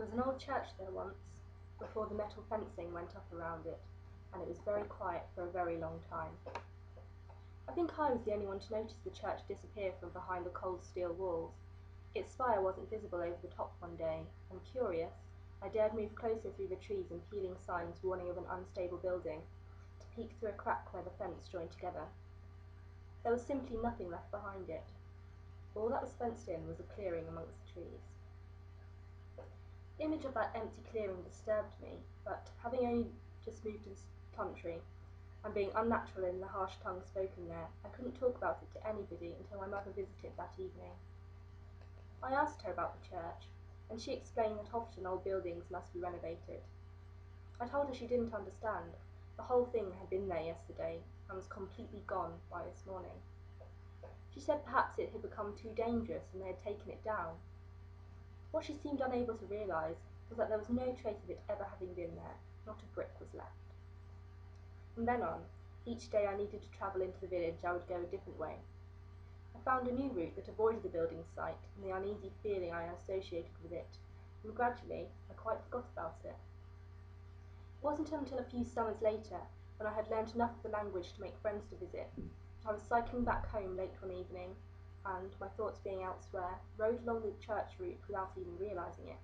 There was an old church there once, before the metal fencing went up around it, and it was very quiet for a very long time. I think I was the only one to notice the church disappear from behind the cold steel walls. Its spire wasn't visible over the top one day, and curious, I dared move closer through the trees and peeling signs warning of an unstable building, to peek through a crack where the fence joined together. There was simply nothing left behind it. All that was fenced in was a clearing amongst the trees. The image of that empty clearing disturbed me, but having only just moved to this country, and being unnatural in the harsh tongue spoken there, I couldn't talk about it to anybody until my mother visited that evening. I asked her about the church, and she explained that often old buildings must be renovated. I told her she didn't understand. The whole thing had been there yesterday, and was completely gone by this morning. She said perhaps it had become too dangerous and they had taken it down. What she seemed unable to realise was that there was no trace of it ever having been there, not a brick was left. From then on, each day I needed to travel into the village, I would go a different way. I found a new route that avoided the building site and the uneasy feeling I associated with it, and gradually I quite forgot about it. It wasn't until a few summers later, when I had learnt enough of the language to make friends to visit, that I was cycling back home late one evening, and, my thoughts being elsewhere, rode along the church route without even realising it.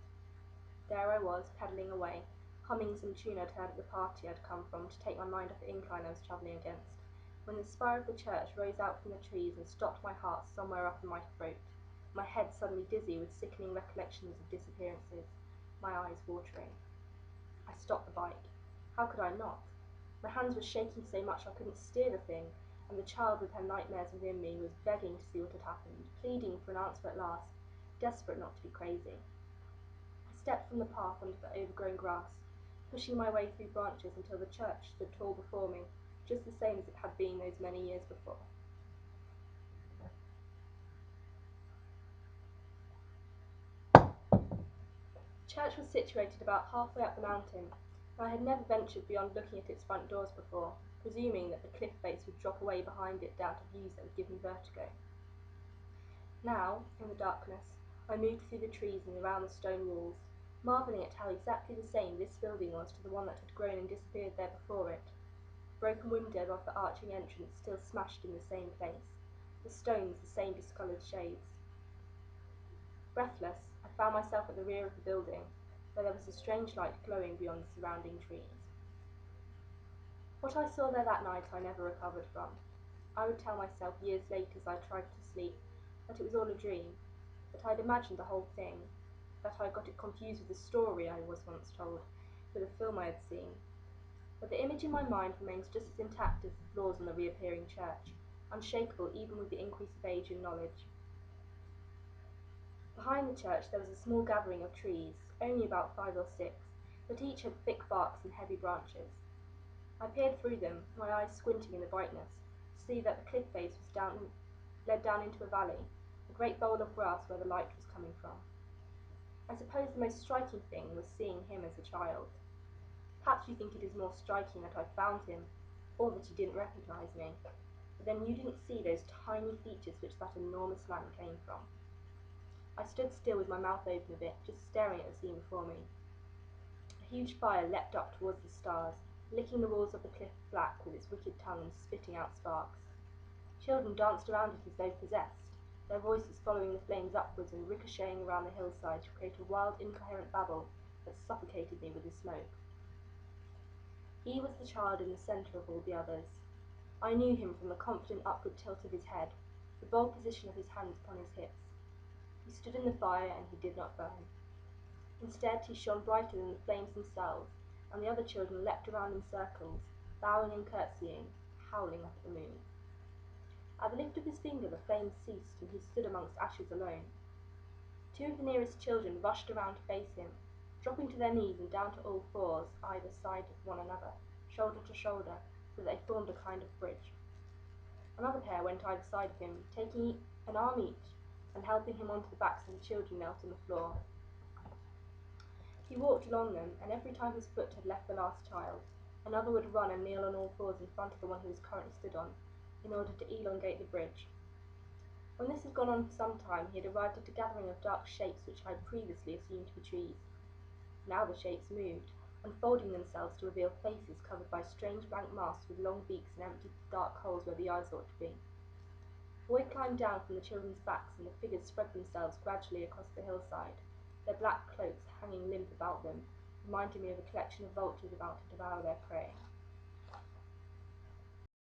There I was, pedalling away, humming some tune I'd heard at the party I'd come from to take my mind off the incline I was travelling against, when the spire of the church rose out from the trees and stopped my heart somewhere up in my throat, my head suddenly dizzy with sickening recollections of disappearances, my eyes watering. I stopped the bike. How could I not? My hands were shaking so much I couldn't steer the thing, and the child with her nightmares within me was begging to see what had happened, pleading for an answer at last, desperate not to be crazy. I stepped from the path onto the overgrown grass, pushing my way through branches until the church stood tall before me, just the same as it had been those many years before. The church was situated about halfway up the mountain, and I had never ventured beyond looking at its front doors before, presuming that the cliff face would drop away behind it down to views that would give me vertigo. Now, in the darkness, I moved through the trees and around the stone walls, marvelling at how exactly the same this building was to the one that had grown and disappeared there before it. The broken window above the arching entrance still smashed in the same place, the stones the same discoloured shades. Breathless, I found myself at the rear of the building, where there was a strange light glowing beyond the surrounding trees. What I saw there that night I never recovered from. I would tell myself years later as I tried to sleep that it was all a dream, that I'd imagined the whole thing, that I got it confused with the story I was once told, with a film I had seen. But the image in my mind remains just as intact as the floors on the reappearing church, unshakable even with the increase of age and knowledge. Behind the church there was a small gathering of trees, only about 5 or 6, but each had thick barks and heavy branches. I peered through them, my eyes squinting in the brightness, to see that the cliff face led down into a valley, a great bowl of grass where the light was coming from. I suppose the most striking thing was seeing him as a child. Perhaps you think it is more striking that I found him, or that he didn't recognise me, but then you didn't see those tiny features which that enormous man came from. I stood still with my mouth open a bit, just staring at the scene before me. A huge fire leapt up towards the stars, licking the walls of the cliff black with its wicked tongue and spitting out sparks. Children danced around it as though possessed, their voices following the flames upwards and ricocheting around the hillside to create a wild, incoherent babble that suffocated me with the smoke. He was the child in the centre of all the others. I knew him from the confident upward tilt of his head, the bold position of his hands upon his hips. He stood in the fire and he did not burn. Instead, he shone brighter than the flames themselves, and the other children leapt around in circles, bowing and curtsying, howling up at the moon. At the lift of his finger the flames ceased, and he stood amongst ashes alone. 2 of the nearest children rushed around to face him, dropping to their knees and down to all fours either side of one another, shoulder to shoulder, so that they formed a kind of bridge. Another pair went either side of him, taking an arm each, and helping him onto the backs of the children knelt on the floor. He walked along them, and every time his foot had left the last child, another would run and kneel on all fours in front of the one he was currently stood on, in order to elongate the bridge. When this had gone on for some time, he had arrived at a gathering of dark shapes which I had previously assumed to be trees. Now the shapes moved, unfolding themselves to reveal faces covered by strange blank masks with long beaks and empty dark holes where the eyes ought to be. Boy climbed down from the children's backs, and the figures spread themselves gradually across the hillside, their black cloaks hanging limp about them, reminding me of a collection of vultures about to devour their prey.